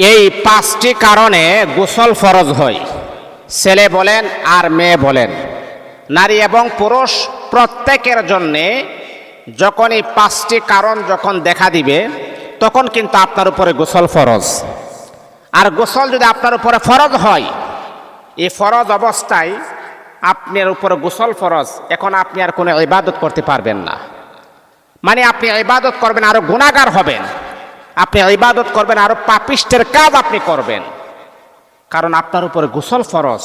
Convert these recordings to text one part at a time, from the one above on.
এই পাঁচটি কারণে গোসল ফরজ হয়। ছেলে বলেন আর মেয়ে বলেন, নারী এবং পুরুষ প্রত্যেকের জন্যে যখন এই পাঁচটি কারণ যখন দেখা দিবে তখন কিন্তু আপনার উপরে গোসল ফরজ। আর গোসল যদি আপনার উপরে ফরজ হয়, এই ফরজ অবস্থায় আপনার উপরে গোসল ফরজ, এখন আপনি আর কোনো ইবাদত করতে পারবেন না। মানে আপনি ইবাদত করবেন আরো গুনাহগার হবেন, আপনি ইবাদত করবেন আরো পাপিষ্টের কাজ আপনি করবেন, কারণ আপনার উপরে গোসল ফরজ।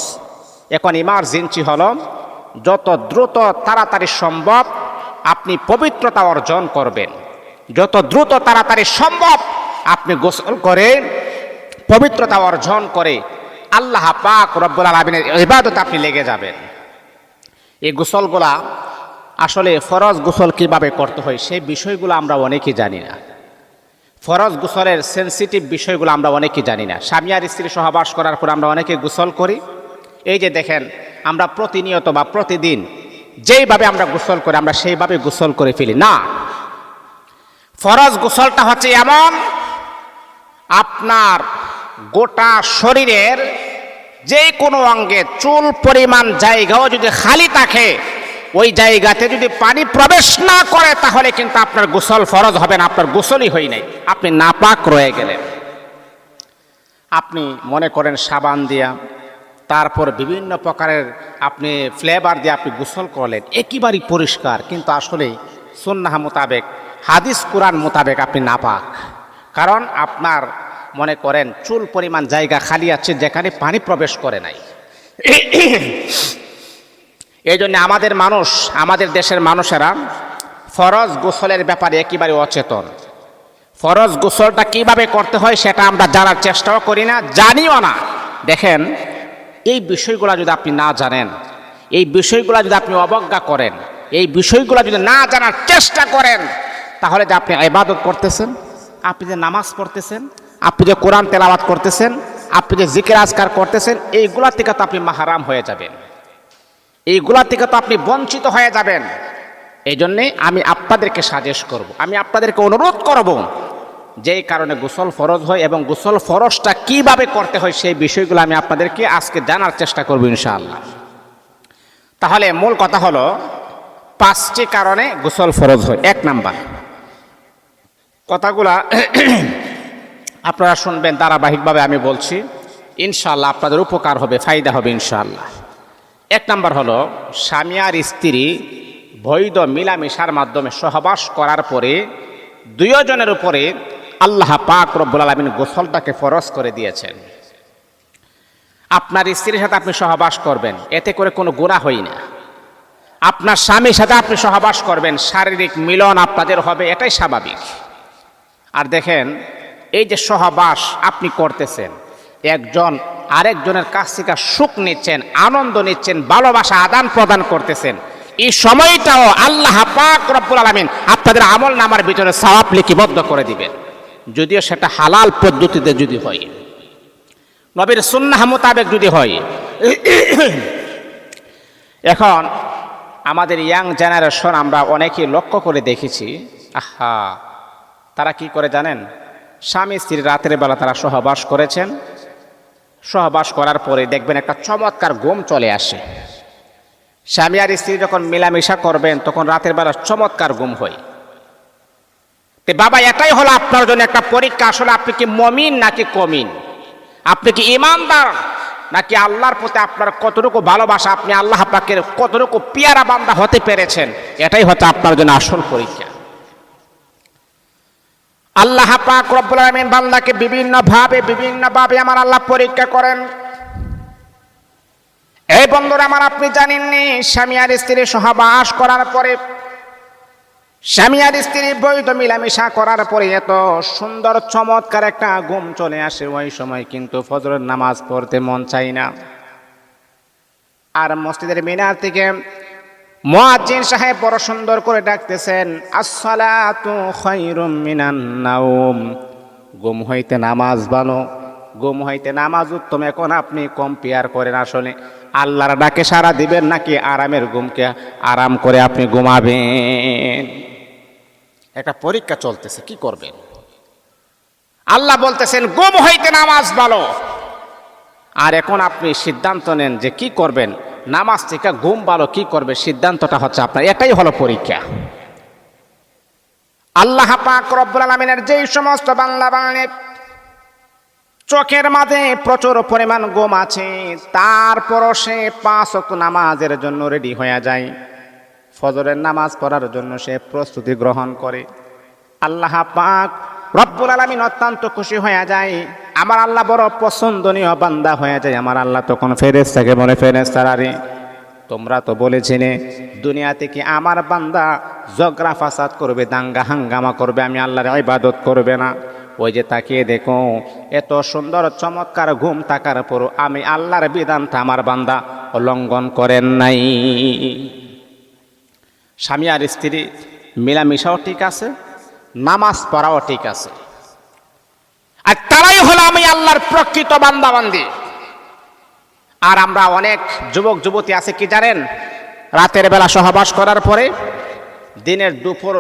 এখন ইমার্জেন্সি হলো যত দ্রুত তাড়াতাড়ি সম্ভব আপনি পবিত্রতা অর্জন করবেন, যত দ্রুত তাড়াতাড়ি সম্ভব আপনি গোসল করে পবিত্রতা অর্জন করে আল্লাহ পাক রব্বুল আলামিনের ইবাদতে আপনি লেগে যাবেন। এই গোসলগুলা আসলে ফরজ গোসল কিভাবে করতে হয় সেই বিষয়গুলো আমরা অনেকেই জানি না। ফরজ গোসলের সেন্সিটিভ বিষয়গুলো আমরা অনেকেই জানি না। স্বামী আর স্ত্রী সহবাস করার পর আমরা অনেকে গোসল করি। এই যে দেখেন, আমরা প্রতিনিয়ত বা প্রতিদিন যেইভাবে আমরা গোসল করি আমরা সেইভাবে গোসল করে ফেলি না। ফরজ গোসলটা হচ্ছে এমন, আপনার গোটা শরীরের যে কোনো অঙ্গে চুল পরিমাণ জায়গাও যদি খালি থাকে, ওই জায়গাতে যদি পানি প্রবেশ না করে তাহলে কিন্তু আপনার গোসল ফরজ হবে না, আপনার গোসলই হয় নাই, আপনি নাপাক রয়ে গেলেন। আপনি মনে করেন সাবান দিয়া, তারপর বিভিন্ন প্রকারের আপনি ফ্লেভার দিয়ে আপনি গোসল করলেন, একেবারেই পরিষ্কার, কিন্তু আসলে সুন্নাহ মোতাবেক, হাদিস কুরআন মোতাবেক আপনি নাপাক। কারণ আপনার মনে করেন চুল পরিমাণ জায়গা খালি আছে যেখানে পানি প্রবেশ করে নাই। এই জন্য আমাদের দেশের মানুষেরা ফরজ গোসলের ব্যাপারে একেবারে অচেতন। ফরজ গোসলটা কিভাবে করতে হয় সেটা আমরা জানার চেষ্টাও করি না, জানিও না। দেখেন, এই বিষয়গুলো যদি আপনি না জানেন, এই বিষয়গুলো যদি আপনি অবজ্ঞা করেন, এই বিষয়গুলো যদি না জানার চেষ্টা করেন, তাহলে যে আপনি ইবাদত করতেছেন, আপনি যে নামাজ পড়তেছেন, আপনি যে কোরআন তেলাওয়াত করতেছেন, আপনি যে জিকির আজকার করতেছেন, এইগুলা থেকে তো আপনি মাহরাম হয়ে যাবেন, এইগুলা থেকে তো আপনি বঞ্চিত হয়ে যাবেন। এই জন্যে আমি আপনাদেরকে সাজেস্ট করব, আমি আপনাদেরকে অনুরোধ করব, যেই কারণে গোসল ফরজ হয় এবং গোসল ফরজটা কিভাবে করতে হয় সেই বিষয়গুলো আমি আপনাদেরকে আজকে জানার চেষ্টা করব ইনশাআল্লাহ। তাহলে মূল কথা হলো পাঁচটি কারণে গোসল ফরজ হয়। এক নাম্বার, কথাগুলা আপনারা শুনবেন ধারাবাহিকভাবে, আমি বলছি, ইনশাআল্লাহ আপনাদের উপকার হবে, ফায়দা হবে ইনশাআল্লাহ। এক নাম্বার হলো, স্বামী আর স্ত্রী বৈধ মিলামিশার মাধ্যমে সহবাস করার পরে দুইজনের উপরে আল্লাহ পাক রব্বুল আলামিন গোসলটাকে ফরজ করে দিয়েছেন। আপনার স্ত্রীর সাথে আপনি সহবাস করবেন, এতে করে কোনো গুনাহ হয় না। আপনার স্বামীর সাথে আপনি সহবাস করবেন, শারীরিক মিলন আপনাদের হবে, এটাই স্বাভাবিক। আর দেখেন, এই যে সহবাস আপনি করতেছেন, একজন আরেকজনের কাছ থেকে সুখ নিচ্ছেন, আনন্দ নিচ্ছেন, ভালোবাসা আদান প্রদান করতেছেন, এই সময়টাও আল্লাহ পাক রব্বুল আলামিন আপনাদের আমল নামার ভিতরে সওয়াব লিপিবদ্ধ করে দিবেন, যদিও সেটা হালাল পদ্ধতিতে যদি হয়, নবীর সুন্নাহ মোতাবেক যদি হয়। এখন আমাদের ইয়াং জেনারেশন আমরা অনেকেই লক্ষ্য করে দেখেছি, তারা কি করে জানেন, স্বামী স্ত্রী রাতের বেলা তারা সহবাস করেছেন, সহবাস করার পরে দেখবেন একটা চমৎকার ঘুম চলে আসে। স্বামী আর স্ত্রী যখন মেলামেশা করবেন তখন রাতের বেলা চমৎকার ঘুম হয়। বাবা, এটাই হলো আপনার জন্য একটা পরীক্ষা, আসলে আপনি কি মুমিন নাকি কমিন, আপনি কি ঈমানদার নাকি আল্লাহর প্রতি আপনার কতটুকু ভালোবাসা, আপনি আল্লাহ পাকের কতটুকু পিয়ারা বান্দা হতে পেরেছেন, এটাই হচ্ছে আপনার জন্য আসল পরীক্ষা। আল্লাহ পাক রব্বুল আলামিন বান্দাকে বিভিন্নভাবে আমার আল্লাহ পরীক্ষা করেন। এই বন্ধুরা আমার, আপনি জানেননি স্বামী আর স্ত্রী সহবাস করার পরে, স্বামী আর স্ত্রী বৈধ মিলামিশা করার পরে এত সুন্দর চমৎকার একটা ঘুম চলে আসে, ওই সময় কিন্তু ফজরের নামাজ পড়তে মন চাই না। আর মসজিদের মিনার থেকে মুয়াজ্জিন সাহেব বড় সুন্দর করে ডাকতেছেন, আসসালাতু খায়রুম মিনান নাওম, ঘুম হইতে নামাজ ভালো, ঘুম হইতে নামাজ উত্তম। এখন আপনি কম্পেয়ার করেন, আসলে আল্লাহর ডাকে সাড়া দিবেন নাকি আরামের ঘুমকে আরাম করে আপনি ঘুমাবেন। একটা পরীক্ষা চলতেছে, কি করবেন? আল্লাহ বলতেছেন ঘুম হইতে নামাজ ভালো। আর এখন আপনি সিদ্ধান্ত নেন যে কি করবেন, নামাজ থেকে ঘুম ভালো কি করবে, সিদ্ধান্তটা হচ্ছে আপনার। এটাই হলো পরীক্ষা। আল্লাহ পাক রব্বুল আলামিনের যেই সমস্ত বান্দা বান্দী চোখের মাঝে প্রচুর পরিমাণ ঘুম আছে, তারপরও সে 5 ওয়াক্ত নামাজের জন্য রেডি হয়ে যায়, ফজরের নামাজ পড়ার জন্য সে প্রস্তুতি গ্রহণ করে, আল্লাহ পাক রব্বুল আলামিন অত্যন্ত খুশি হয়ে যায়। আমার আল্লাহ বড় পছন্দনীয় বান্দা হয়ে যায়। আমার আল্লাহ তখন ফেরেশতাকে বলে, ফেরেশতারা রে, তোমরা তো বলেছিলে দুনিয়া থেকে আমার বান্দা ঝগড়া ফাসাদ করবে, দাঙ্গা হাঙ্গামা করবে, আমি আল্লাহর ইবাদত করবে না। ওই যে তাকিয়ে দেখো, এত সুন্দর চমৎকার ঘুম থাকার পরও আমি আল্লাহর বিধানটা আমার বান্দা উল্লঙ্ঘন করেন নাই। স্বামী আর স্ত্রী মিলামিশাও ঠিক আছে, নামাজ পড়াও ঠিক আছে, আর তারাই হলো আমি আল্লাহর প্রকৃত বান্দা বান্দি। আর আমরা অনেক যুবক যুবতী আছে কি জানেন, রাতের বেলা সহবাস করার পরে দিনের দুপুর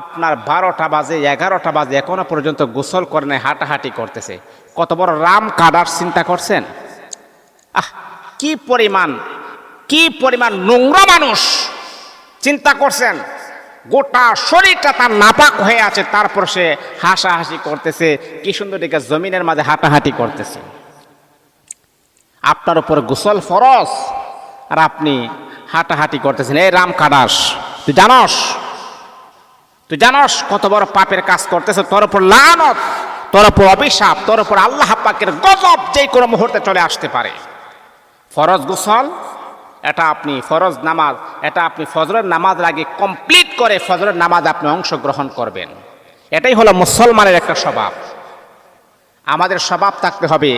আপনার 12টা বাজে 11টা বাজে এখনো পর্যন্ত গোসল করে নেয়, হাঁটাহাঁটি করতেছে। কত বড় রাম কাদার চিন্তা করছেন? কি পরিমাণ নোংরা মানুষ চিন্তা করছেন। গোটা শরীরটা তার নাপাক হয়ে আছে, তারপর সে হাসাহাসি করতেছে, কি সুন্দর দিকে জমিনের মাঝে হাঁটাহাঁটি করতেছে। আপনার উপর গোসল ফরজ আর আপনি হাঁটাহাঁটি করতেছেন। এই রাম কাদাস, তুই জানস কত বড় পাপের কাজ করতেছে। তোর উপর লানত, তোর উপর অভিশাপ, তোর উপর আল্লাহ পাকের গজব যে কোনো মুহূর্তে চলে আসতে পারে। ফরজ গোসল এটা আপনি, ফরজ নামাজ এটা আপনি ফজরের নামাজ আগে কমপ্লিট করে ফজরের নামাজ আপনি অংশগ্রহণ করবেন। এটাই হলো মুসলমানের একটা স্বভাব। আমাদের স্বভাব থাকতে হবে,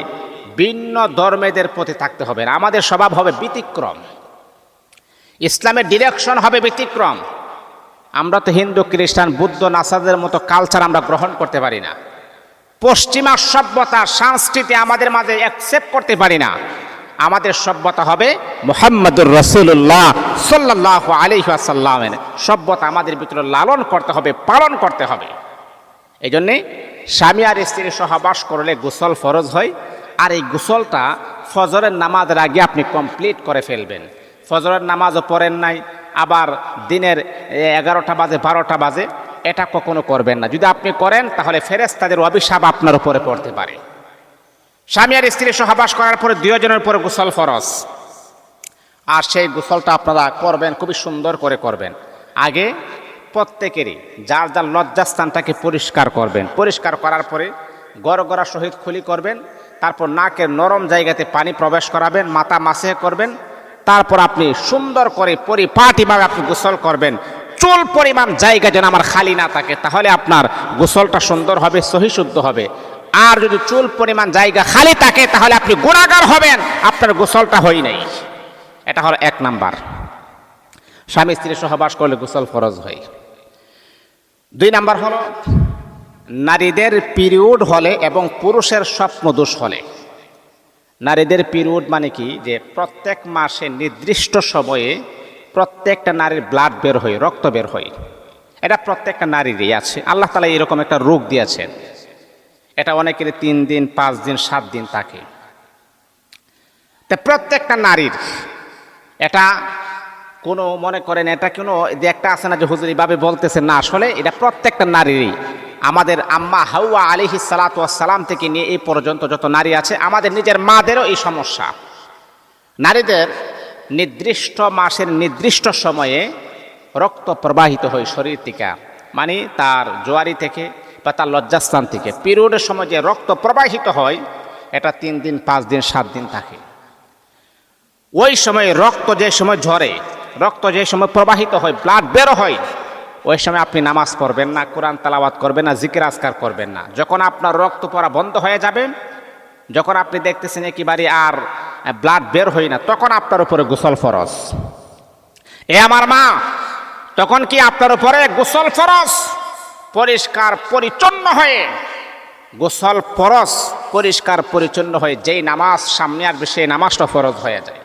ভিন্ন ধর্মেদের প্রতি থাকতে হবে না। আমাদের স্বভাব হবে ব্যতিক্রম, ইসলামের ডিরেকশন হবে ব্যতিক্রম। আমরা তো হিন্দু খ্রিস্টান বুদ্ধ নাসারদের মতো কালচার আমরা গ্রহণ করতে পারি না। পশ্চিমা সভ্যতা সংস্কৃতি আমাদের মাঝে অ্যাকসেপ্ট করতে পারি না। আমাদের সভ্যতা হবে মুহাম্মদুর রাসূলুল্লাহ সাল্লাল্লাহু আলাইহি ওয়াসাল্লামের সভ্যতা আমাদের ভিতরে লালন করতে হবে, পালন করতে হবে। এই জন্যে স্বামী আর স্ত্রী সহবাস করলে গোসল ফরজ হয়, আর এই গোসলটা ফজরের নামাজের আগে আপনি কমপ্লিট করে ফেলবেন। ফজরের নামাজও পড়েন নাই, আবার দিনের 11টা বাজে 12টা বাজে, এটা কখনো করবেন না। যদি আপনি করেন তাহলে ফেরেশতাদের অভিশাপ আপনার উপরে পড়তে পারে। স্বামী আর স্ত্রী সহবাস করার পরে 2 জনের উপরে গোসল ফরজ, আর সেই গোসলটা আপনারা করবেন খুবই সুন্দর করে করবেন। আগে প্রত্যেকেরই যার যার লজ্জাস্থানটাকে পরিষ্কার করবেন। পরিষ্কার করার পরে গড়গড়া সহিত খুলি করবেন, তারপর নাকের নরম জায়গাতে পানি প্রবেশ করাবেন, মাথা মাসে করবেন, তারপর আপনি সুন্দর করে পরিপাটিভাবে আপনি গোসল করবেন। চুল পরিমাণ জায়গা যেন আমার খালি না থাকে, তাহলে আপনার গোসলটা সুন্দর হবে, সহি শুদ্ধ হবে। আর যদি চুল পরিমাণ জায়গা খালি থাকে তাহলে আপনি গুনাহগার হবেন, আপনার গোসলটা হয় নাই। এটা হলো 1 নাম্বার। স্বামী স্ত্রী সহবাস করলে গোসল ফরজ হয়। 2 নাম্বার হলো নারীদের পিরিয়ড হলে এবং পুরুষের স্বপ্নদোষ হলে। নারীদের পিরিয়ড মানে কি, যে প্রত্যেক মাসে নির্দিষ্ট সময়ে প্রত্যেকটা নারীর ব্লাড বের হয়, রক্ত বের হয়। এটা প্রত্যেকটা নারীরই আছে। আল্লাহ তাআলা এরকম একটা রোগ দিয়েছেন। এটা অনেকের 3 দিন 5 দিন 7 দিন থাকে। তা প্রত্যেকটা নারীর এটা কোনো মনে করেন এটা কোনো যে একটা আছে না যে হুজুর এইভাবে বলতেছে, না, আসলে এটা প্রত্যেকটা নারীরই। আমাদের আম্মা হাওয়া আলাইহিস সালাতু ওয়াস সালাম থেকে নিয়ে এই পর্যন্ত যত নারী আছে, আমাদের নিজের মাদেরও এই সমস্যা। নারীদের নির্দিষ্ট মাসের নির্দিষ্ট সময়ে রক্ত প্রবাহিত হয় শরীর থেকে, মানে তার জোয়ারি থেকে বা তার লজ্জাস্থান থেকে পিরিয়ডের সময় যে রক্ত প্রবাহিত হয়, এটা 3 দিন 5 দিন 7 দিন থাকে। ওই সময় রক্ত যে সময় ঝরে, রক্ত যে সময় প্রবাহিত হয়, ব্লাড বের হয়, ওই সময় আপনি নামাজ পড়বেন না, কোরআন তেলাওয়াত করবেন না, জিকির আজকার করবেন না। যখন আপনার রক্ত পড়া বন্ধ হয়ে যাবে, যখন আপনি দেখতেছেন একেবারে আর ব্লাড বের হয় না, তখন আপনার উপরে গোসল ফরজ। এ আমার মা, তখন কি আপনার উপরে গোসল ফরজ। পরিষ্কার পরিচ্ছন্ন হয়ে গোসল ফরজ, পরিষ্কার পরিচ্ছন্ন হয়ে যেই নামাজ সামনে আসবে সেই নামাজটা ফরজ হয়ে যায়।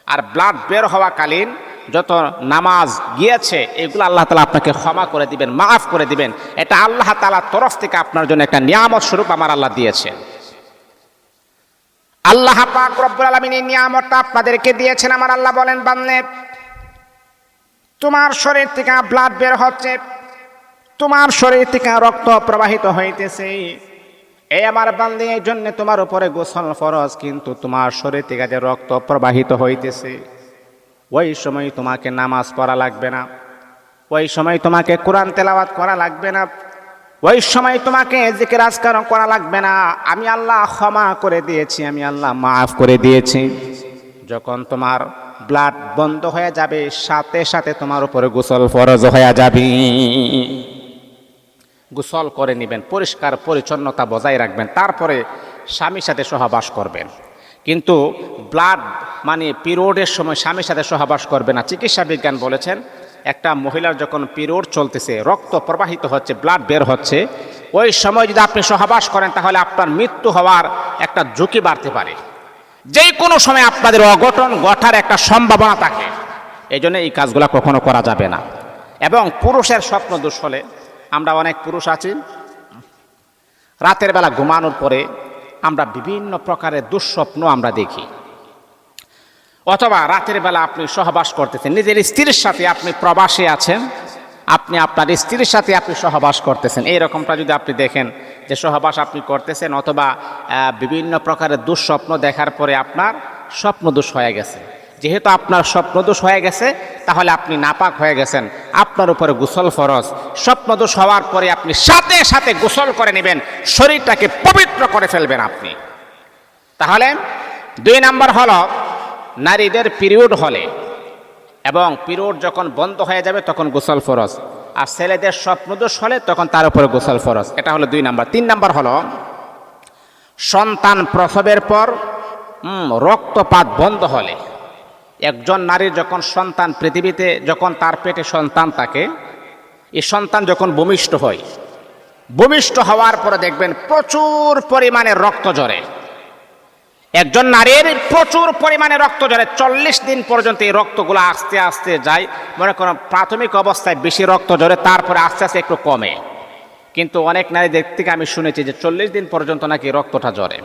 আর ব্লাড বের হওয়াকালীন যত নামাজ গিয়েছে এগুলো আল্লাহ তাআলা আপনাকে ক্ষমা করে দিবেন, মাফ করে দিবেন। এটা আল্লাহ তাআলার তরফ থেকে আপনার জন্য একটা নিয়ামত স্বরূপ আমার আল্লাহ দিয়েছেন। আল্লাহ পাক রব্বুল আলামিন এই নিয়ামতটা আপনাদেরকে দিয়েছেন। আমার আল্লাহ বলেন, বান্দে তোমার শরীর থেকে ব্লাড বের হচ্ছে, তোমার শরীর থেকে রক্ত প্রবাহিত হইতেছে, এই আমার বান্দে এই জন্য তোমার উপরে গোসল ফরজ। কিন্তু তোমার শরীর থেকে যে রক্ত প্রবাহিত হইতেছে ওই সময় তোমাকে নামাজ পড়া লাগবে না, ওই সময় তোমাকে কোরআন তেলাওয়াত করা লাগবে না, ওই সময় তোমাকে জিকির আজকার করা লাগবে না। আমি আল্লাহ ক্ষমা করে দিয়েছি, আমি আল্লাহ মাফ করে দিয়েছি। যখন তোমার ব্লাড বন্ধ হয়ে যাবে সাথে সাথে তোমার উপরে গোসল ফরজ হয়ে যাবে। গোসল করে নেবেন, পরিষ্কার পরিচ্ছন্নতা বজায় রাখবেন, তারপরে স্বামীর সাথে সহবাস করবেন। কিন্তু ব্লাড মানে পিরিয়ডের সময় স্বামীর সাথে সহবাস করবে না। চিকিৎসা বিজ্ঞান বলেছেন একটা মহিলার যখন পিরিয়ড চলতেছে, রক্ত প্রবাহিত হচ্ছে, ব্লাড বের হচ্ছে, ওই সময় যদি আপনি সহবাস করেন তাহলে আপনার মৃত্যু হওয়ার একটা ঝুঁকি বাড়তে পারে। যে কোনো সময় আপনাদের অঘটন ঘটার একটা সম্ভাবনা থাকে, এই জন্য এই কাজগুলো কখনো করা যাবে না। এবং পুরুষের স্বপ্ন দোষ হলে, আমরা অনেক পুরুষ আছি রাতের বেলা ঘুমানোর পরে আমরা বিভিন্ন প্রকারের দুঃস্বপ্ন আমরা দেখি, অথবা রাতের বেলা আপনি সহবাস করতেছেন নিজের স্ত্রীর সাথে, আপনি প্রবাসে আছেন, আপনি আপনার স্ত্রীর সাথে আপনি সহবাস করতেছেন, এইরকমটা যদি আপনি দেখেন যে সহবাস আপনি করতেছেন, অথবা বিভিন্ন প্রকারের দুঃস্বপ্ন দেখার পরে আপনার স্বপ্নদোষ হয়ে গেছে, যেহেতু আপনার স্বপ্নদোষ হয়ে গেছে তাহলে আপনি নাপাক হয়ে গেছেন, আপনার উপরে গোসল ফরজ। স্বপ্নদোষ হওয়ার পরে আপনি সাথে সাথে গোসল করে নেবেন, শরীরটাকে পবিত্র করে ফেলবেন আপনি। তাহলে 2 নাম্বার হলো নারীদের পিরিয়ড হলে এবং পিরিয়ড যখন বন্ধ হয়ে যাবে তখন গোসল ফরজ, আর ছেলেদের স্বপ্নদোষ হলে তখন তার উপরে গোসল ফরজ। এটা হলো 2 নাম্বার। 3 নাম্বার হলো সন্তান প্রসবের পর রক্তপাত বন্ধ হলে। একজন নারীর যখন সন্তান পৃথিবীতে, যখন তার পেটে সন্তান থাকে, এই সন্তান যখন ভূমিষ্ঠ হয়, ভূমিষ্ঠ হওয়ার পরে দেখবেন প্রচুর পরিমাণে রক্ত ঝরে। একজন নারীর প্রচুর পরিমাণে রক্ত ঝরে, 40 দিন পর্যন্ত এই রক্তগুলো আস্তে আস্তে যায়। মনে করেন প্রাথমিক অবস্থায় বেশি রক্ত ঝরে, তারপরে আস্তে আস্তে একটু কমে। কিন্তু অনেক নারীদের থেকে আমি শুনেছি যে 40 দিন পর্যন্ত নাকি রক্তটা ঝরে,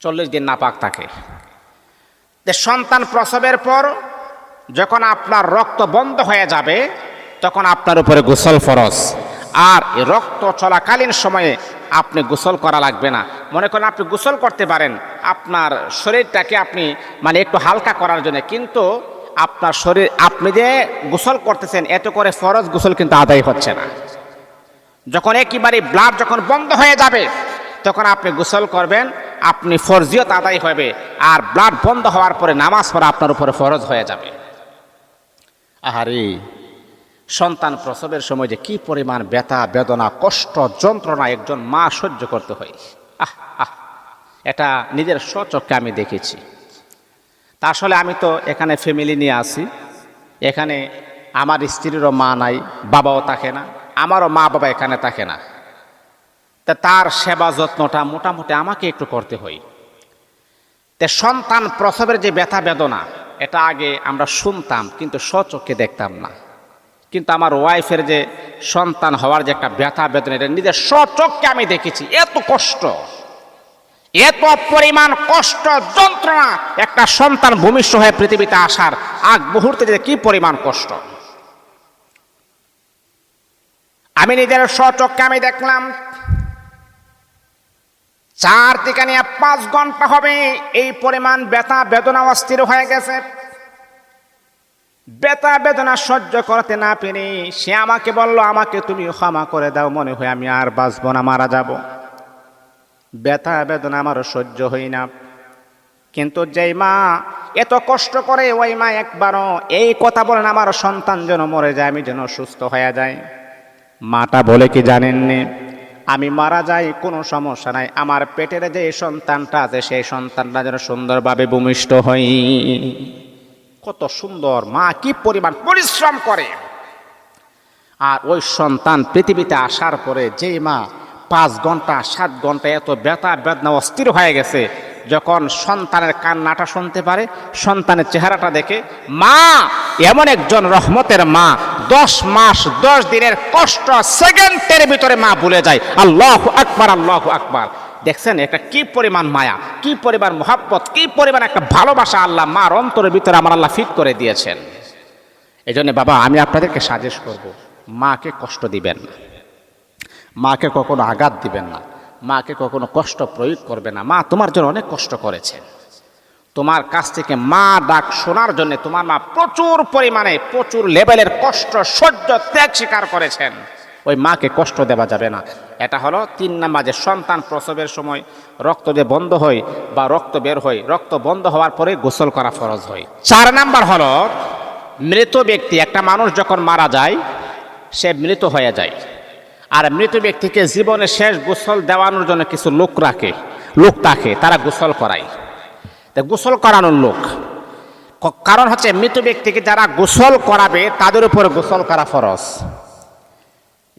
40 দিন নাপাক থাকে। সন্তান প্রসবের পর যখন আপনার রক্ত বন্ধ হয়ে যাবে তখন আপনার উপরে গোসল ফরজ। আর এই রক্ত চলাকালীন সময়ে আপনি গোসল করা লাগবে না। মনে করেন আপনি গোসল করতে পারেন আপনার শরীরটাকে আপনি মানে একটু হালকা করার জন্য, কিন্তু আপনার শরীর, আপনি যে গোসল করতেছেন এত করে ফরজ গোসল কিন্তু আদায় হচ্ছে না। যখন একেবারে ব্লাড যখন বন্ধ হয়ে যাবে তখন আপনি গোসল করবেন, আপনি ফরজিয়ত আদায় হবে, আর ব্লাড বন্ধ হওয়ার পরে নামাজ পড়া আপনার উপরে ফরজ হয়ে যাবে। আহারে, সন্তান প্রসবের সময় যে কি পরিমাণ ব্যথা বেদনা কষ্ট যন্ত্রণা একজন মা সহ্য করতে হয়, এটা নিজের স্বচক্ষে আমি দেখেছি। তা আসলে আমি তো এখানে ফ্যামিলি নিয়ে আসি, এখানে আমার স্ত্রীরও মা নাই, বাবাও থাকে না, আমারও মা বাবা এখানে থাকে না, তা তার সেবা যত্নটা মোটামুটি আমাকে একটু করতে হয়। তে সন্তান প্রসবের যে ব্যথা বেদনা এটা আগে আমরা শুনতাম কিন্তু স্বচক্ষে দেখতাম না, কিন্তু আমার ওয়াইফের যে সন্তান হওয়ার যে একটা ব্যথা বেদনা এটা নিজের স্বচক্ষে আমি দেখেছি। এত কষ্ট, এত পরিমাণ কষ্ট যন্ত্রণা, একটা সন্তান ভূমিষ্ঠ হয়ে পৃথিবীতে আসার আগ মুহূর্তে যে কি পরিমাণ কষ্ট আমি নিজের স্বচক্ষে আমি দেখলাম। 4 থেকে নিয়ে 5 ঘন্টা হবে এই পরিমাণ ব্যথা বেদনা অস্থির হয়ে গেছে। ব্যথা বেদনা সহ্য করতে না পেরে সে আমাকে বলল, আমাকে তুমি ক্ষমা করে দাও, মনে হয় আমি আর বাঁচব না, মারা যাব। ব্যথা বেদনা আমারও সহ্য হয় না। কিন্তু যেই মা এত কষ্ট করে ওই মা একবারও এই কথা বলেন আমার সন্তান যেন মরে যায়, আমি যেন সুস্থ হয়ে যায়। মাটা বলে কি জানেননি, আমি মারা যাই কোনো সমস্যা নাই, আমার পেটের যে সন্তানটা আছে সেই সন্তানটা যেন সুন্দরভাবে ভূমিষ্ঠ হয়। কত সুন্দর মা, কি পরিমাণ পরিশ্রম করে। আর ওই সন্তান পৃথিবীতে আসার পরে যেই মা 5 ঘন্টা 7 ঘন্টা এত ব্যথা বেদনা অস্থির হয়ে গেছে, যখন সন্তানের কান্নাটা শুনতে পারে, সন্তানের চেহারাটা দেখে, মা এমন একজন রহমতের মা, 10 মাস 10 দিনের কষ্ট সেকেন্ডের ভিতরে মা ভুলে যায়। আল্লাহু আকবার, আল্লাহু আকবার। দেখছেন একটা কি পরিমাণ মায়া, কি পরিমাণ মোহাব্বত, কি পরিমাণ একটা ভালোবাসা আল্লাহ মার অন্তরের ভিতরে আমার আল্লাহ ফিট করে দিয়েছেন। এই জন্য বাবা, আমি আপনাদেরকে সাজেস্ট করব, মাকে কষ্ট দিবেন না, মাকে কখনো আঘাত দিবেন না, মাকে কখনো কষ্ট প্রয়োগ করবে না। মা তোমার জন্য অনেক কষ্ট করেছে, তোমার কাছ থেকে মা ডাক শোনার জন্য তোমার মা প্রচুর পরিমাণে প্রচুর লেভেলের কষ্ট সহ্য ত্যাগ স্বীকার করেছেন। ওই মাকে কষ্ট দেওয়া যাবে না। এটা হলো 3 নাম্বার, যে সন্তান প্রসবের সময় রক্ত যে বন্ধ হয় বা রক্ত বের হয়, রক্ত বন্ধ হওয়ার পরে গোসল করা ফরজ হয়। 4 নাম্বার হলো মৃত ব্যক্তি, একটা মানুষ যখন মারা যায় সে মৃত হয়ে যায়, আর মৃত ব্যক্তিকে জীবনে শেষ গোসল দেওয়ানোর জন্য কিছু লোক থাকে, তারা গোসল করায়। গোসল করানোর লোক, কারণ হচ্ছে মৃত ব্যক্তিকে যারা গোসল করাবে তাদের উপরে গোসল করা ফরজ।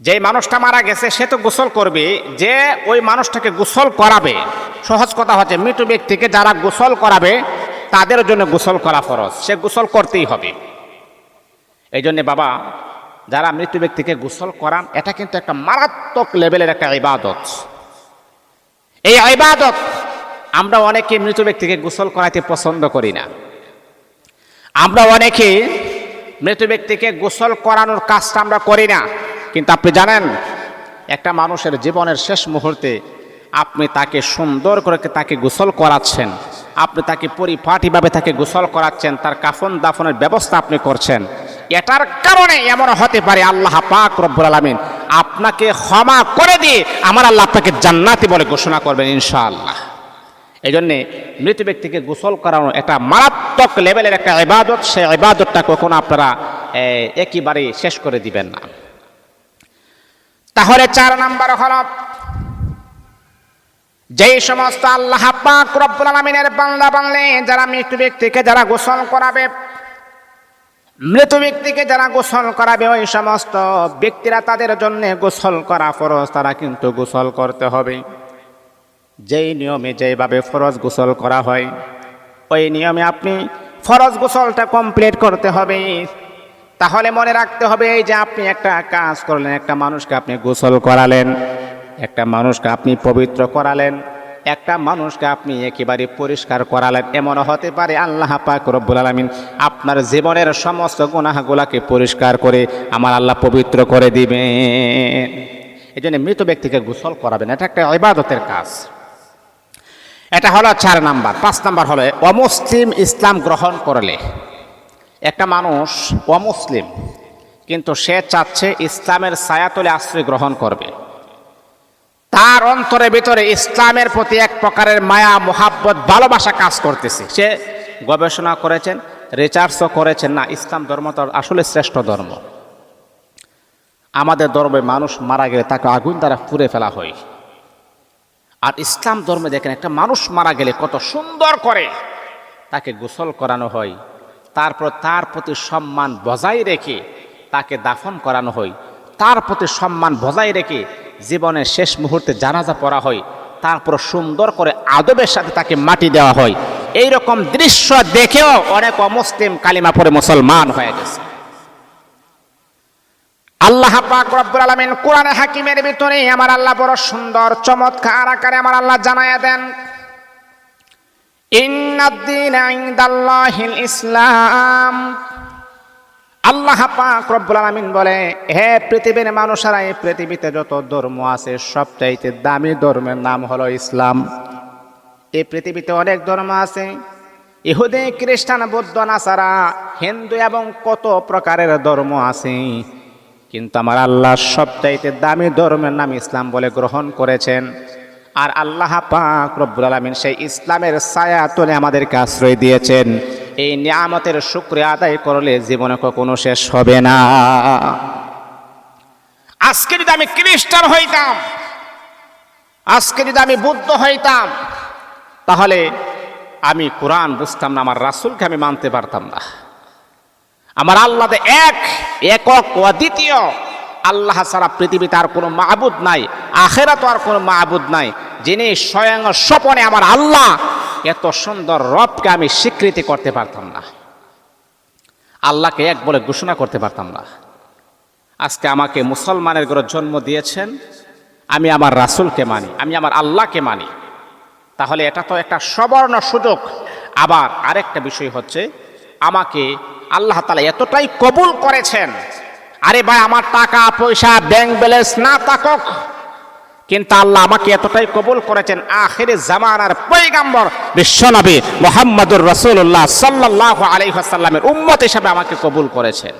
যে মানুষটা মারা গেছে সে তো গোসল করবে, যে ওই মানুষটাকে গোসল করাবে, সহজ কথা হচ্ছে মৃত ব্যক্তিকে যারা গোসল করাবে তাদের জন্য গোসল করা ফরজ, সে গোসল করতেই হবে। এই জন্যে বাবা, যারা মৃত ব্যক্তিকে গোসল করান, এটা কিন্তু একটা মারাত্মক লেভেলের একটা ইবাদত। এই ইবাদত আমরা অনেকে মৃত ব্যক্তিকে গোসল করাতে পছন্দ করি না। আমরা অনেকে মৃত ব্যক্তিকে গোসল করানোর কাজটা আমরা করি না। কিন্তু আপনি জানেন, একটা মানুষের জীবনের শেষ মুহূর্তে আপনি তাকে সুন্দর করে তাকে গোসল করাচ্ছেন, আপনি তাকে পরিপাটিভাবে তাকে গোসল করাচ্ছেন, তার কাফন দাফনের ব্যবস্থা আপনি করছেন। এটার কারণে এমন হতে পারে আল্লাহ পাক রব্বুল আলামিন আপনাকে ক্ষমা করে দিয়ে আমার আল্লাহ আপনাকে জান্নাতি বলে ঘোষণা করবেন ইনশাআল্লাহ। এই জন্যে মৃত ব্যক্তিকে গোসল করানো একটা মারাত্মক লেভেলের একটা ইবাদত। সেই ইবাদতটা কখনো আপনারা একেবারে শেষ করে দিবেন না। তাহলে 4 নাম্বার হলো, যেই সমস্ত আল্লাহ পাক রব্বুল আলামিনের বান্দা বান্দী যারা মৃত ব্যক্তিকে যারা গোসল করাবে, মৃত ব্যক্তিকে যারা গোসল করাবে, ওই সমস্ত ব্যক্তিরা তাদের জন্য গোসল করা ফরজ, তারা কিন্তু গোসল করতে হবে। যেই নিয়মে যেভাবে ফরজ গোসল করা হয় ওই নিয়মে আপনি ফরজ গোসলটা কমপ্লিট করতে হবে। তাহলে মনে রাখতে হবে, এই যে আপনি একটা কাজ করলেন, একটা মানুষকে আপনি গোসল করালেন, একটা মানুষকে আপনি পবিত্র করালেন, একটা মানুষকে আপনি একেবারে পরিষ্কার করালেন, এমন হতে পারে আল্লাহ পাক রব্বুল আলামিন আপনার জীবনের সমস্ত গুনাহগুলোকে পরিষ্কার করে আমার আল্লাহ পবিত্র করে দিবেন। এই জন্য মৃত ব্যক্তিকে গোসল করাবেন, এটা একটা ইবাদতের কাজ। এটা হলো 4 নাম্বার। 5 নাম্বার হলো অমুসলিম ইসলাম গ্রহণ করলে, একটা মানুষ অমুসলিম কিন্তু সে চাচ্ছে ইসলামের ছায়াতলে আশ্রয় গ্রহণ করবে, তার অন্তরের ভিতরে ইসলামের প্রতি এক প্রকারের মায়া মোহাব্বত ভালোবাসা কাজ করতেছে। সে গবেষণা করেছেন, রিসার্চও করেছেন, না ইসলাম ধর্ম তো আসলে শ্রেষ্ঠ ধর্ম। আমাদের ধর্মে মানুষ মারা গেলে তাকে আগুন দ্বারা পুড়ে ফেলা হয়, আর ইসলাম ধর্মে দেখেন একটা মানুষ মারা গেলে কত সুন্দর করে তাকে গোসল করানো হয়, তারপর তার প্রতি সম্মান বজায় রেখে তাকে দাফন করানো হয়, তার প্রতি সম্মান বজায় রেখে জীবনের শেষ মুহূর্তে জানাজা পড়া হয়, তারপর সুন্দর করে আদবের সাথে তাকে মাটি দেওয়া হয়। এই রকম দৃশ্য দেখেও অনেক অমুসলিম কালিমা পড়ে মুসলমান হয়ে গেছে। আল্লাহ পাক রব্বুল আলামিন কোরআনে হাকিমের ভিতরে আমার আল্লাহ বড় সুন্দর চমৎকার আকারে আমার আল্লাহ জানায়া দেন, ইন্নাদ-দীনা ইনদাল্লাহিল ইসলাম। আল্লাহ পাক রব্বুল আলামিন বলে, হে পৃথিবীর মানুষেরা, এই পৃথিবীতে যত ধর্ম আছে সবচাইতে দামি ধর্মের নাম হলো ইসলাম। এই পৃথিবীতে অনেক ধর্ম আছে, ইহুদি, খ্রিস্টান, বৌদ্ধ, নাসারা, হিন্দু এবং কত প্রকারের ধর্ম আছে, কিন্তু আমার আল্লাহ সবচাইতে দামি ধর্মের নাম ইসলাম বলে গ্রহণ করেছেন। আর আল্লাহ পাক রব্বুল আলামিন সেই ইসলামের ছায়া তলে আমাদেরকে আশ্রয় দিয়েছেন। এই নিয়ামতের শুকরিয়া আদায় করলে জীবনে কখনো শেষ হবে না। আজকে যদি আমি খ্রিস্টান হইতাম, আজকে যদি আমি বুদ্ধ হইতাম, তাহলে আমি কোরআন বুঝতাম না, আমার রাসূলকে আমি মানতে পারতাম না। আমার আল্লাহ একক অদ্বিতীয়, আল্লাহ ছাড়া পৃথিবীতে আর কোনো মাবুদ নাই, আখেরাতে আর কোনো মাবুদ নাই, যিনি স্বয়ং স্বপনে আমার আল্লাহ এত সুন্দর রবকে আমি স্বীকৃতি করতে পারতাম না, আল্লাহকে এক বলে ঘোষণা করতে পারতাম না। আজকে আমাকে মুসলমানের ঘরে জন্ম দিয়েছেন, আমি আমার রাসূলকে মানি, আমি আমার আল্লাহকে মানি, তাহলে এটা তো একটা সুবর্ণ সুযোগ। আবার আরেকটা বিষয় হচ্ছে, আমাকে আল্লাহ তাআলা এতটাই কবুল করেছেন, আরে ভাই আমার টাকা পয়সা ব্যাংক ব্যালেন্স না থাকুক, কিন্তু আল্লাহ আমাকে এতটাই কবুল করেছেন, আখিরে জামানার পয়গম্বর বিশ্বনবী মুহাম্মদুর রাসূলুল্লাহ সাল্লাল্লাহু আলাইহি ওয়াসাল্লামের উম্মত হিসেবে আমাকে কবুল করেছেন।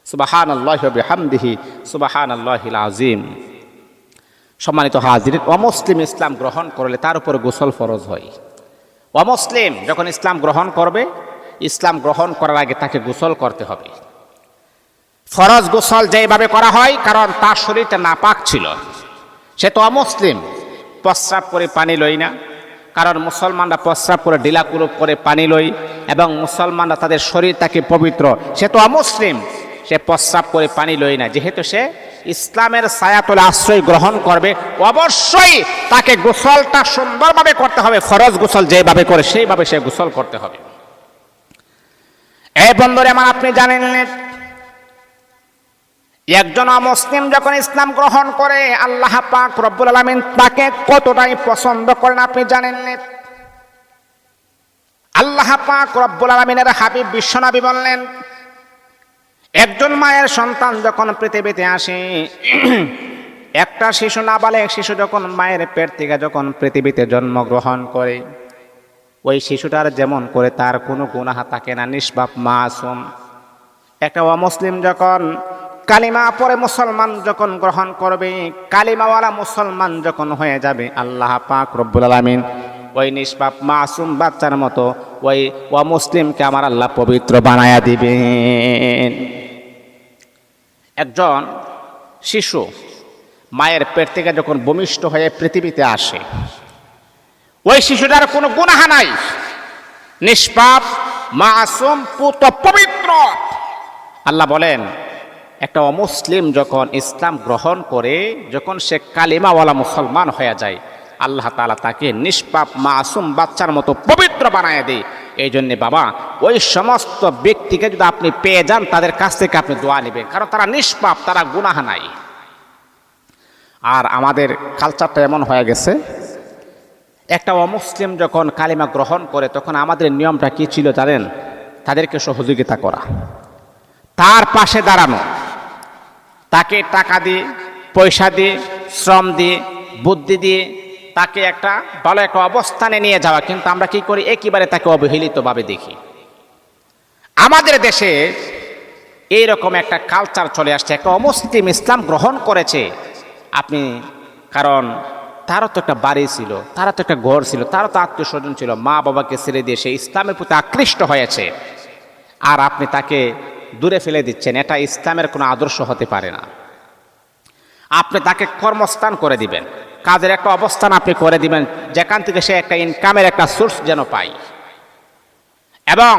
সুবহানাল্লাহি ওয়া বিহামদিহি সুবহানাল্লাহিল আযীম। সম্মানিত হাজিরিন, অমুসলিম ইসলাম গ্রহণ করলে তার উপর গোসল ফরজ হয়। অমুসলিম যখন ইসলাম গ্রহণ করবে, ইসলাম গ্রহণ করার আগে তাকে গোসল করতে হবে। ফরজ গোসল যেভাবে করা হয়, কারণ তার শরীরটা নাপাক ছিল, সে তো অমুসলিম, প্রস্রাব করে পানি লই না, কারণ মুসলমানরা প্রস্রাব করে ঢিলাকুলুপ করে পানি লই, এবং মুসলমানরা তাদের শরীর তাকে পবিত্র, সে তো অমুসলিম, সে প্রস্রাব করে পানি লই না। যেহেতু সে ইসলামের ছায়াতলে আশ্রয় গ্রহণ করবে, অবশ্যই তাকে গোসলটা সুন্দরভাবে করতে হবে। ফরজ গোসল যেভাবে করে সেইভাবে সে গোসল করতে হবে। এই বন্ধুরে আমার, আপনি জানেন একজন মুসলিম যখন ইসলাম গ্রহণ করে, আল্লাহ পাক রব্বুল আলামিন তাকে কতটাই পছন্দ করেন আপনি জানেন। আল্লাহ পাক রব্বুল আলামিনের হাবিব বিশ্বনবী বললেন, একজন মায়ের সন্তান যখন পৃথিবীতে আসে, একটা শিশু, নাবালেগ শিশু যখন মায়ের পেট থেকে যখন পৃথিবীতে জন্মগ্রহণ করে, ওই শিশুটার যেমন করে তার কোনো গুনাহ থাকে না, নিষ্পাপ মাসুম। একটা অমুসলিম যখন কালিমা পরে মুসলমান যখন গ্রহণ করবে, কালিমাওয়ালা মুসলমান যখন হয়ে যাবে, আল্লাহ পাক রব্বুল আলামিন ওই নিষ্পাপ মাসুম বাচ্চার মতো ওই অমুসলিমকে আমার আল্লাহ পবিত্র বানায়া দিবেন। একজন শিশু মায়ের পেট থেকে যখন ভূমিষ্ঠ হয়ে পৃথিবীতে আসে, ওই শিশুটার কোনো গুনাহ নাই, নিষ্পাপ মাসুম পুত পবিত্র। আল্লাহ বলেন, একটা অমুসলিম যখন ইসলাম গ্রহণ করে, যখন সে কালিমাওয়ালা মুসলমান হয়ে যায়, আল্লাহ তাআলা তাকে নিষ্পাপ মাসুম বাচ্চার মতো পবিত্র বানায় দেয়। এই জন্যে বাবা, ওই সমস্ত ব্যক্তিকে যদি আপনি পেয়ে যান, তাদের কাছ থেকে আপনি দোয়া নেবেন, কারণ তারা নিষ্পাপ, তারা গুনাহ নাই। আর আমাদের কালচারটা এমন হয়ে গেছে, একটা অমুসলিম যখন কালিমা গ্রহণ করে, তখন আমাদের নিয়মটা কি ছিল জানেন? তাদেরকে সহযোগিতা করা, তার পাশে দাঁড়ানো, তাকে টাকা দিয়ে, পয়সা দিয়ে, শ্রম দিয়ে, বুদ্ধি দিয়ে তাকে একটা ভালো একটা অবস্থানে নিয়ে যাওয়া। কিন্তু আমরা কি করি? একেবারে তাকে অবহেলিতভাবে দেখি। আমাদের দেশে এইরকম একটা কালচার চলে আসছে, একটা অমুসলিম ইসলাম গ্রহণ করেছে আপনি, কারণ তারও তো একটা বাড়ি ছিল, তারও তো একটা ঘর ছিল, তারও তো আত্মীয় স্বজন ছিল, মা বাবাকে ছেড়ে দিয়ে সে ইসলামের প্রতি আকৃষ্ট হয়েছে, আর আপনি তাকে দূরে ফেলে দিচ্ছেন। এটা ইসলামের কোনো আদর্শ হতে পারে না। আপনি তাকে কর্মস্থান করে দিবেন, কাজের একটা অবস্থান আপনি করে দিবেন, যেখান থেকে সে একটা ইনকামের একটা সোর্স যেন পায়, এবং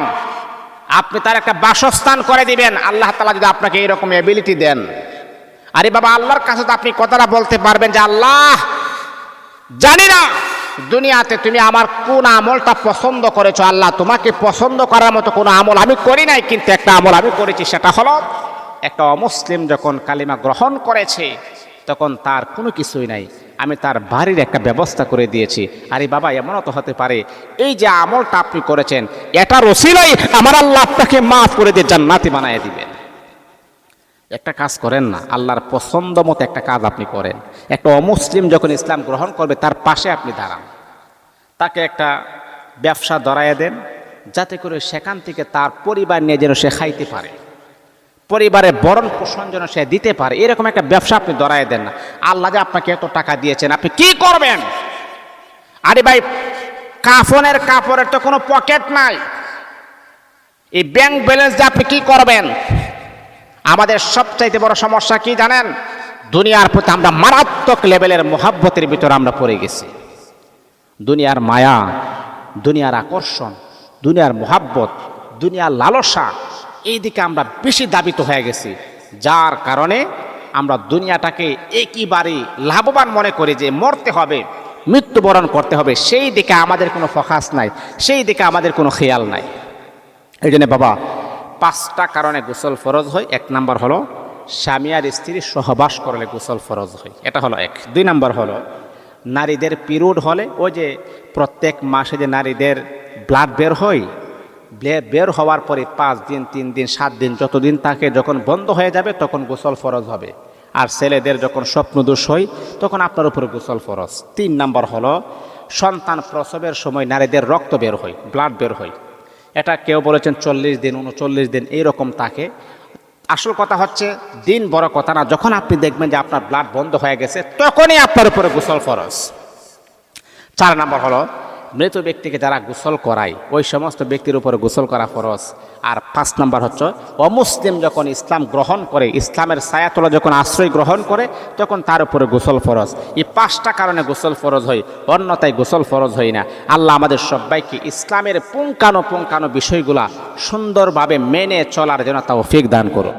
আপনি তার একটা বাসস্থান করে দিবেন। আল্লাহ তাআলা যদি আপনাকে এইরকম এবিলিটি দেন, আরে বাবা, আল্লাহর কাছে তো আপনি কথাটা বলতে পারবেন যে, আল্লাহ জানি না দুনিয়াতে তুমি আমার কোন আমলটা পছন্দ করেছো, আল্লাহ তোমাকে পছন্দ করার মতো কোনো আমল আমি করি নাই, কিন্তু একটা আমল আমি করেছি, সেটা হলো একটা অমুসলিম যখন কালিমা গ্রহণ করেছে, তখন তার কোনো কিছুই নাই, আমি তার বাড়ির একটা ব্যবস্থা করে দিয়েছি। আরে বাবা, এমনও তো হতে পারে এই যে আমলটা আপনি করেছেন, এটার ওসিলায় আমার আল্লাহ আপনাকে মাফ করে দিয়ে জান্নাতি বানায় দিবেন। একটা কাজ করেন না, আল্লাহর পছন্দ মতো একটা কাজ আপনি করেন। একটা অমুসলিম যখন ইসলাম গ্রহণ করবে, তার পাশে আপনি দাঁড়ান, তাকে একটা ব্যবসা ধরাইয়া দেন, যাতে করে সেখান থেকে তার পরিবার নিয়ে যেন সে খাইতে পারে, পরিবারের ভরণ পোষণ যেন সে দিতে পারে, এরকম একটা ব্যবসা আপনি ধরাই দেন না। আল্লাহ যে আপনাকে এত টাকা দিয়েছেন, আপনি কি করবেন? আরে ভাই, কাপড়ের তো কোনো পকেট নাই, এই ব্যাংক ব্যালেন্স দিয়ে আপনি কি করবেন? আমাদের সবচাইতে বড় সমস্যা কি জানেন? দুনিয়ার প্রতি আমরা মারাত্মক লেভেলের মোহাব্বতের ভিতরে আমরা পড়ে গেছি। দুনিয়ার মায়া, দুনিয়ার আকর্ষণ, দুনিয়ার মোহাব্বত, দুনিয়ার লালসা, এই দিকে আমরা বেশি দাবিত হয়ে গেছি, যার কারণে আমরা দুনিয়াটাকে একেবারে লাভবান মনে করি যে মরতে হবে, মৃত্যুবরণ করতে হবে, সেই দিকে আমাদের কোনো ফোকাস নাই, সেই দিকে আমাদের কোনো খেয়াল নাই। এই জন্য বাবা 5টা কারণে গোসল ফরজ হয়। 1 নাম্বার হলো স্বামী আর স্ত্রী সহবাস করলে গোসল ফরজ হয়, এটা হলো 1। 2 নাম্বার হলো নারীদের পিরিয়ড হলে, ওই যে প্রত্যেক মাসে যে নারীদের ব্লাড বের হয়, বের হওয়ার পরে 5 দিন 3 দিন 7 দিন যতদিন তাকে যখন বন্ধ হয়ে যাবে তখন গোসল ফরজ হবে। আর ছেলেদের যখন স্বপ্নদোষ হয় তখন আপনার উপরে গোসল ফরজ। 3 নাম্বার হলো সন্তান প্রসবের সময় নারীদের রক্ত বের হয়, ব্লাড বের হয়। এটা কেউ বলেছেন 40 দিন 39 দিন এইরকম থাকে। আসল কথা হচ্ছে দিন বড় কথা না, যখন আপনি দেখবেন যে আপনার ব্লাড বন্ধ হয়ে গেছে তখনই আপনার উপরে গোসল ফরজ। 4 নাম্বার হলো মৃত ব্যক্তিকে যারা গোসল করায় ওই সমস্ত ব্যক্তির উপরে গোসল করা ফরজ। আর 5 নাম্বার হচ্ছে অমুসলিম যখন ইসলাম গ্রহণ করে, ইসলামের ছায়াতলা যখন আশ্রয় গ্রহণ করে তখন তার উপরে গোসল ফরজ। এই 5টা কারণে গোসল ফরজ হয়, অন্যথায় গোসল ফরজ হয় না। আল্লাহ আমাদের সবাইকে ইসলামের পুঙ্খানো বিষয়গুলা সুন্দরভাবে মেনে চলার জন্য তৌফিক দান করুন।